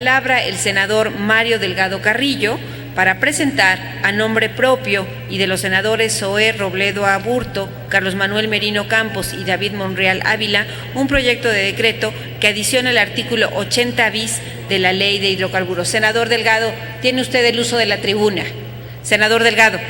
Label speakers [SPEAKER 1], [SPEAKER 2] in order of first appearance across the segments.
[SPEAKER 1] Palabra el senador Mario Delgado Carrillo para presentar a nombre propio y de los senadores Zoé Robledo Aburto, Carlos Manuel Merino Campos y David Monreal Ávila un proyecto de decreto que adiciona el artículo 80 bis de la Ley de Hidrocarburos. Senador Delgado, tiene usted el uso de la tribuna. Senador Delgado.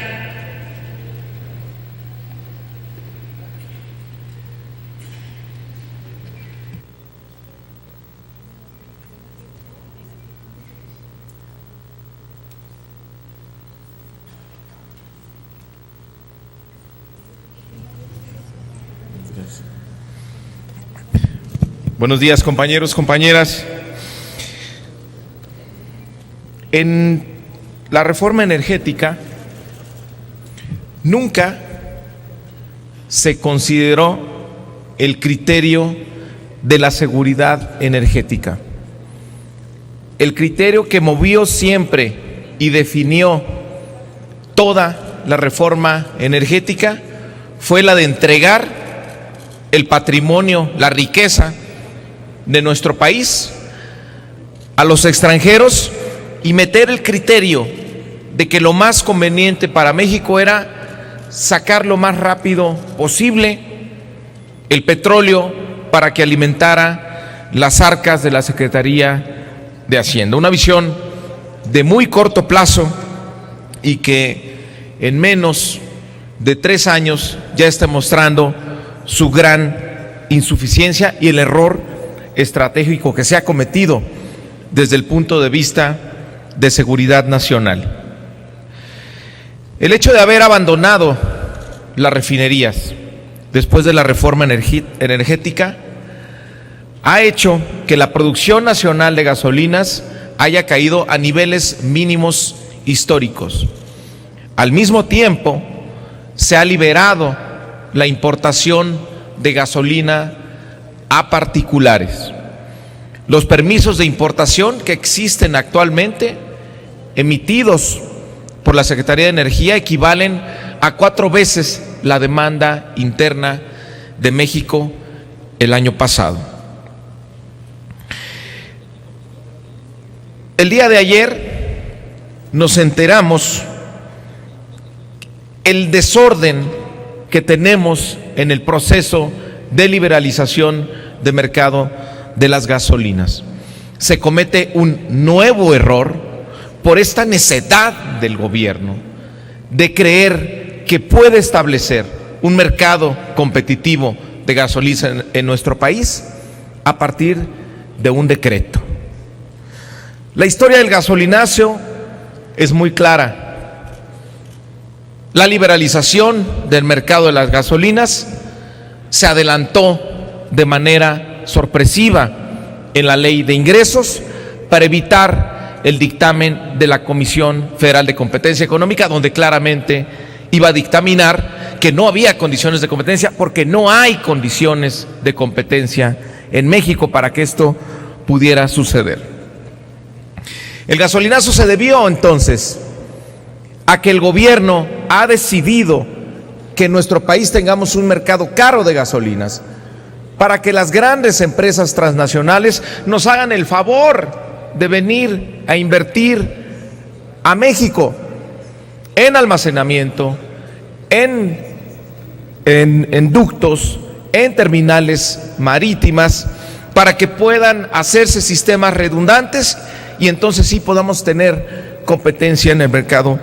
[SPEAKER 2] Buenos días, compañeros, compañeras. En la reforma energética nunca se consideró el criterio de la seguridad energética. El criterio que movió siempre y definió toda la reforma energética fue la de entregar el patrimonio, la riqueza de nuestro país a los extranjeros y meter el criterio de que lo más conveniente para México era sacar lo más rápido posible el petróleo para que alimentara las arcas de la Secretaría de Hacienda. Una visión de muy corto plazo y que en menos de 3 años ya está mostrando su gran insuficiencia y el error estratégico que se ha cometido desde el punto de vista de seguridad nacional. El hecho de haber abandonado las refinerías después de la reforma energética ha hecho que la producción nacional de gasolinas haya caído a niveles mínimos históricos. Al mismo tiempo, se ha liberado la importación de gasolina a particulares. Los permisos de importación que existen actualmente, emitidos por la Secretaría de Energía, equivalen a 4 veces la demanda interna de México el año pasado. El día de ayer nos enteramos el desorden que tenemos en el proceso de liberalización de mercado de las gasolinas. Se comete un nuevo error por esta necedad del gobierno de creer que puede establecer un mercado competitivo de gasolina en nuestro país a partir de un decreto. La historia del gasolinazo es muy clara. La liberalización del mercado de las gasolinas se adelantó de manera sorpresiva en la Ley de Ingresos para evitar el dictamen de la Comisión Federal de Competencia Económica, donde claramente iba a dictaminar que no había condiciones de competencia, porque no hay condiciones de competencia en México para que esto pudiera suceder. El gasolinazo se debió entonces a que el gobierno ha decidido que en nuestro país tengamos un mercado caro de gasolinas para que las grandes empresas transnacionales nos hagan el favor de venir a invertir a México en almacenamiento, en ductos, en terminales marítimas, para que puedan hacerse sistemas redundantes y entonces sí podamos tener competencia en el mercado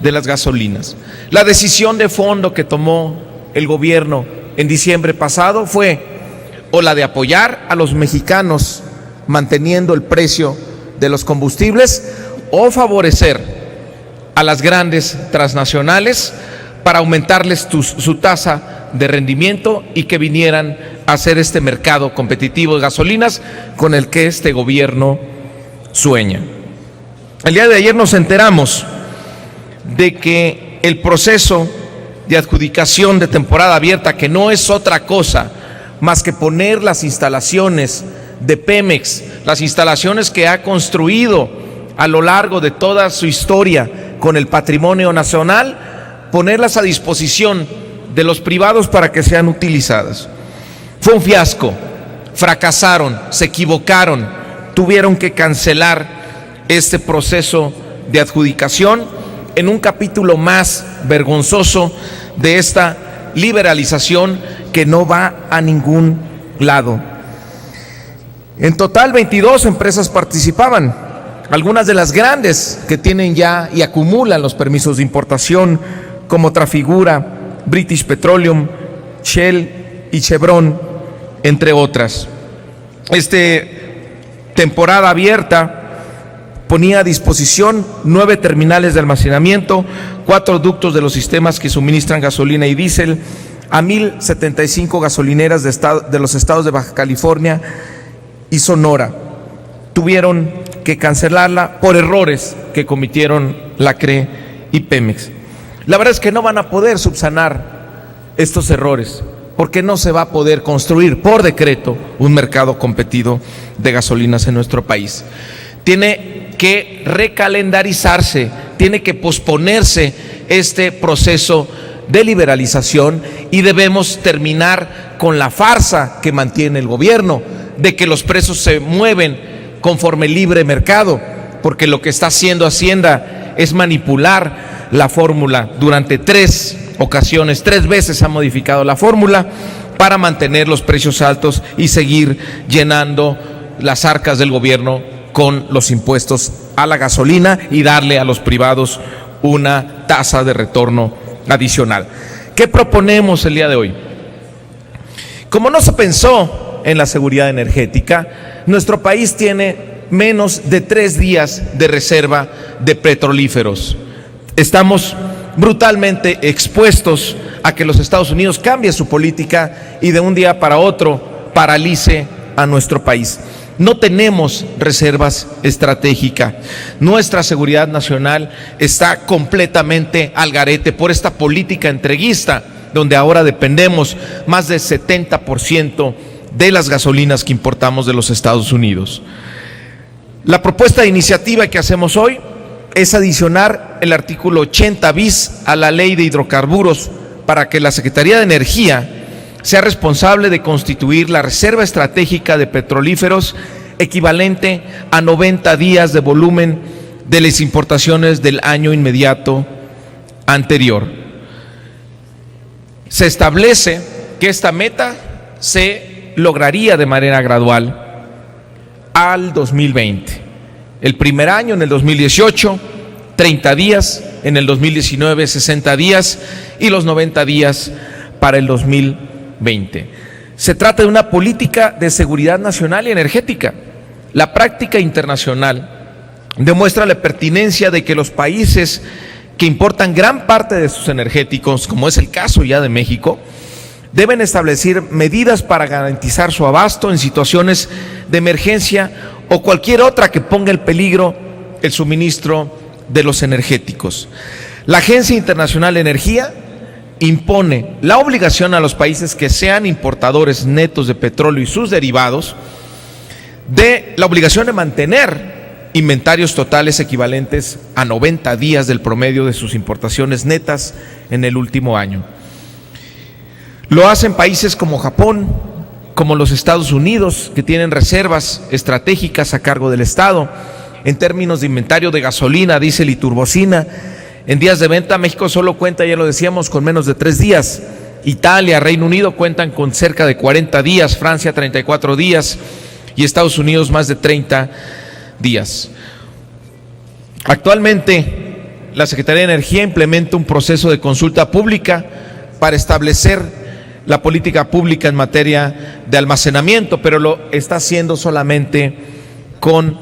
[SPEAKER 2] de las gasolinas. La decisión de fondo que tomó el gobierno en diciembre pasado fue o la de apoyar a los mexicanos manteniendo el precio de los combustibles o favorecer a las grandes transnacionales para aumentarles su tasa de rendimiento y que vinieran a hacer este mercado competitivo de gasolinas con el que este gobierno sueña. El día de ayer nos enteramos de que el proceso de adjudicación de temporada abierta, que no es otra cosa más que poner las instalaciones de Pemex, las instalaciones que ha construido a lo largo de toda su historia con el patrimonio nacional, ponerlas a disposición de los privados para que sean utilizadas. Fue un fiasco, fracasaron, se equivocaron, tuvieron que cancelar este proceso de adjudicación en un capítulo más vergonzoso de esta liberalización que no va a ningún lado. En total, 22 empresas participaban, algunas de las grandes que tienen ya y acumulan los permisos de importación, como Trafigura, British Petroleum, Shell y Chevron, entre otras. Temporada abierta ponía a disposición 9 terminales de almacenamiento, 4 ductos de los sistemas que suministran gasolina y diésel a 1,075 gasolineras de los estados de Baja California y Sonora. Tuvieron que cancelarla por errores que cometieron la CRE y Pemex. La verdad es que no van a poder subsanar estos errores, porque no se va a poder construir por decreto un mercado competido de gasolinas en nuestro país. Tiene que recalendarizarse, tiene que posponerse este proceso de liberalización y debemos terminar con la farsa que mantiene el gobierno de que los precios se mueven conforme el libre mercado, porque lo que está haciendo Hacienda es manipular la fórmula. Durante 3 ocasiones, 3 veces ha modificado la fórmula para mantener los precios altos y seguir llenando las arcas del gobierno con los impuestos a la gasolina y darle a los privados una tasa de retorno adicional. ¿Qué proponemos el día de hoy? Como no se pensó en la seguridad energética, nuestro país tiene menos de 3 días de reserva de petrolíferos. Estamos brutalmente expuestos a que los Estados Unidos cambie su política y de un día para otro paralice a nuestro país. No tenemos reservas estratégicas. Nuestra seguridad nacional está completamente al garete por esta política entreguista, donde ahora dependemos más del 70% de las gasolinas que importamos de los Estados Unidos. La propuesta de iniciativa que hacemos hoy es adicionar el artículo 80 bis a la Ley de Hidrocarburos para que la Secretaría de Energía sea responsable de constituir la reserva estratégica de petrolíferos equivalente a 90 días de volumen de las importaciones del año inmediato anterior. Se establece que esta meta se lograría de manera gradual al 2020. El primer año, en el 2018, 30 días, en el 2019, 60 días y los 90 días para el 2020. Se trata de una política de seguridad nacional y energética. La práctica internacional demuestra la pertinencia de que los países que importan gran parte de sus energéticos, como es el caso ya de México, deben establecer medidas para garantizar su abasto en situaciones de emergencia o cualquier otra que ponga en peligro el suministro de los energéticos. La Agencia Internacional de Energía impone la obligación a los países que sean importadores netos de petróleo y sus derivados de la obligación de mantener inventarios totales equivalentes a 90 días del promedio de sus importaciones netas en el último año. Lo hacen países como Japón, como los Estados Unidos, que tienen reservas estratégicas a cargo del Estado. En términos de inventario de gasolina, diésel y turbocina, en días de venta, México solo cuenta, ya lo decíamos, con menos de 3 días. Italia, Reino Unido cuentan con cerca de 40 días, Francia 34 días y Estados Unidos más de 30 días. Actualmente, la Secretaría de Energía implementa un proceso de consulta pública para establecer la política pública en materia de almacenamiento, pero lo está haciendo solamente con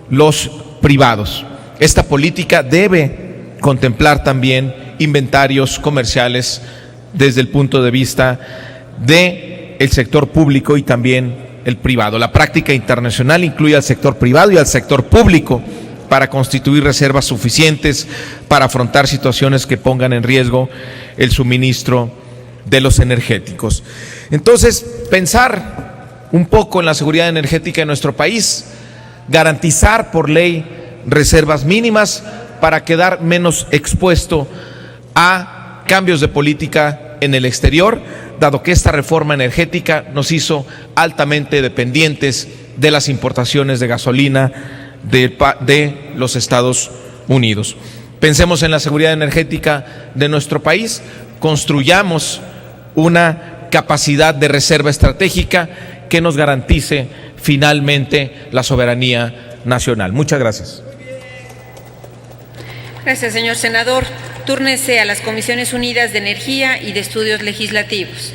[SPEAKER 2] los privados. Esta política debe contemplar también inventarios comerciales desde el punto de vista del sector público y también el privado. La práctica internacional incluye al sector privado y al sector público para constituir reservas suficientes para afrontar situaciones que pongan en riesgo el suministro de los energéticos. Entonces, pensar un poco en la seguridad energética de nuestro país, garantizar por ley reservas mínimas para quedar menos expuesto a cambios de política en el exterior, dado que esta reforma energética nos hizo altamente dependientes de las importaciones de gasolina de los Estados Unidos. Pensemos en la seguridad energética de nuestro país, construyamos una capacidad de reserva estratégica que nos garantice finalmente la soberanía nacional. Muchas gracias.
[SPEAKER 1] Gracias, señor senador. Túrnese a las Comisiones Unidas de Energía y de Estudios Legislativos.